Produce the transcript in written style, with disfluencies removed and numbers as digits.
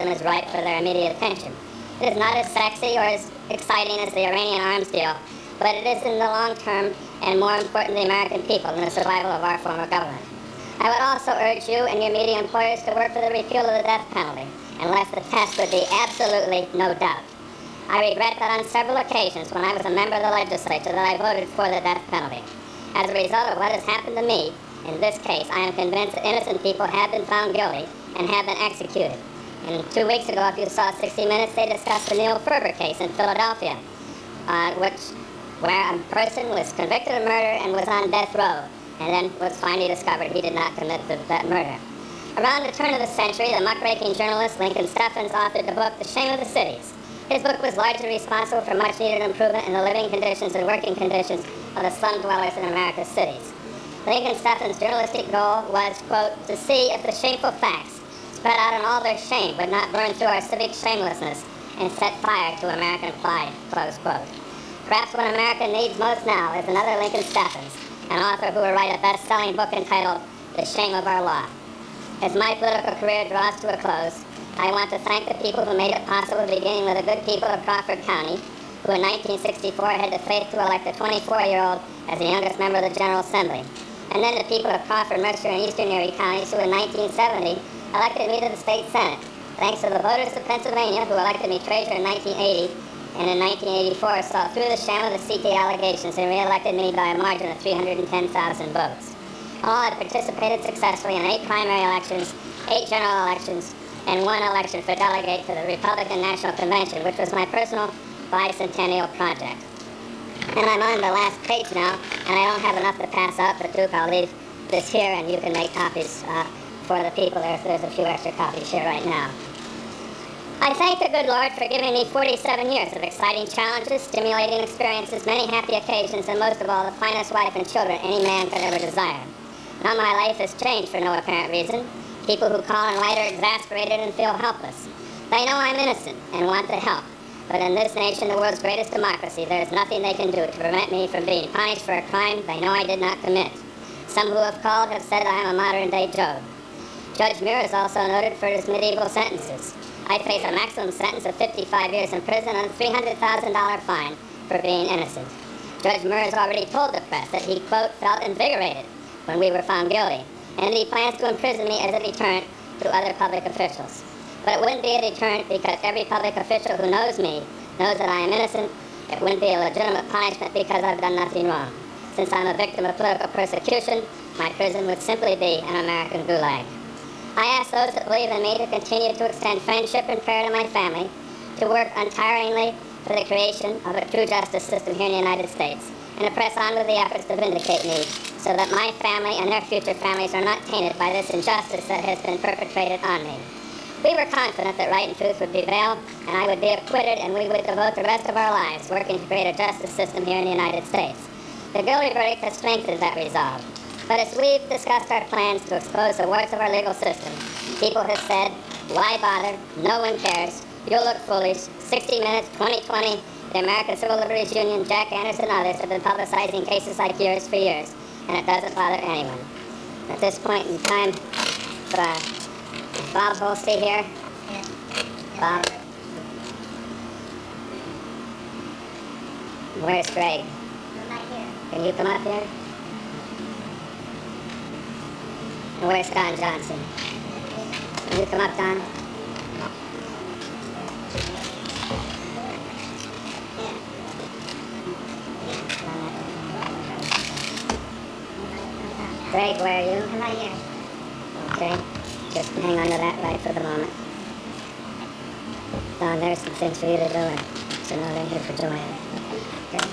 system is ripe for their immediate attention. It is not as sexy or as exciting as the Iranian arms deal, but it is in the long term and more important to the American people than the survival of our form of government. I would also urge you and your media employers to work for the repeal of the death penalty, unless the test would be absolutely no doubt. I regret that on several occasions when I was a member of the legislature that I voted for the death penalty. As a result of what has happened to me, in this case, I am convinced that innocent people have been found guilty and have been executed. And 2 weeks ago, if you saw 60 Minutes, they discussed the Neil Ferber case in Philadelphia, where a person was convicted of murder and was on death row, and then was finally discovered he did not commit that murder. Around the turn of the century, the muckraking journalist Lincoln Steffens authored the book The Shame of the Cities. His book was largely responsible for much-needed improvement in the living conditions and working conditions of the slum dwellers in America's cities. Lincoln Steffens' journalistic goal was, quote, to see if the shameful facts spread out in all their shame would not burn through our civic shamelessness and set fire to American pride, close quote. Perhaps what America needs most now is another Lincoln Steffens, an author who will write a best-selling book entitled The Shame of Our Law. As my political career draws to a close, I want to thank the people who made it possible, beginning with the good people of Crawford County, who in 1964 had the faith to elect a 24-year-old as the youngest member of the General Assembly. And then the people of Crawford, Mercer, and Eastern Erie counties, who in 1970 elected me to the state Senate, thanks to the voters of Pennsylvania, who elected me treasurer in 1980, and in 1984 saw through the sham of the CT allegations and re-elected me by a margin of 310,000 votes. All had participated successfully in 8 primary elections, 8 general elections, and 1 election for delegate to the Republican National Convention, which was my personal bicentennial project. And I'm on the last page now, and I don't have enough to pass out, but Duke, I'll leave this here, and you can make copies for the people. There's a few extra copies here right now. I thank the good Lord for giving me 47 years of exciting challenges, stimulating experiences, many happy occasions, and most of all, the finest wife and children any man could ever desire. Now my life has changed for no apparent reason. People who call and write are exasperated and feel helpless. They know I'm innocent and want to help. But in this nation, the world's greatest democracy, there is nothing they can do to prevent me from being punished for a crime they know I did not commit. Some who have called have said I am a modern-day Job. Judge Muir is also noted for his medieval sentences. I face a maximum sentence of 55 years in prison and a $300,000 fine for being innocent. Judge Muir has already told the press that he, quote, felt invigorated when we were found guilty, and he plans to imprison me as a deterrent to other public officials. But it wouldn't be a deterrent because every public official who knows me knows that I am innocent. It wouldn't be a legitimate punishment because I've done nothing wrong. Since I'm a victim of political persecution, my prison would simply be an American gulag. I ask those that believe in me to continue to extend friendship and prayer to my family, to work untiringly for the creation of a true justice system here in the United States, and to press on with the efforts to vindicate me so that my family and their future families are not tainted by this injustice that has been perpetrated on me. We were confident that right and truth would prevail, and I would be acquitted, and we would devote the rest of our lives working to create a justice system here in the United States. The guilty verdict has strengthened that resolve. But as we've discussed our plans to expose the warts of our legal system, people have said, why bother? No one cares. You'll look foolish. 60 Minutes, 2020, the American Civil Liberties Union, Jack Anderson, and others have been publicizing cases like yours for years, and it doesn't bother anyone. At this point in time, Bob Holstey here. Yeah. Bob. Where's Greg? I'm not here. Can you come up here? And where's Don Johnson? Can you come up, Don? Greg, where are you? I'm not here. Okay. Just hang on to that right for the moment. Don, there's some things for you to do, and so now they're here for Joanne. Okay.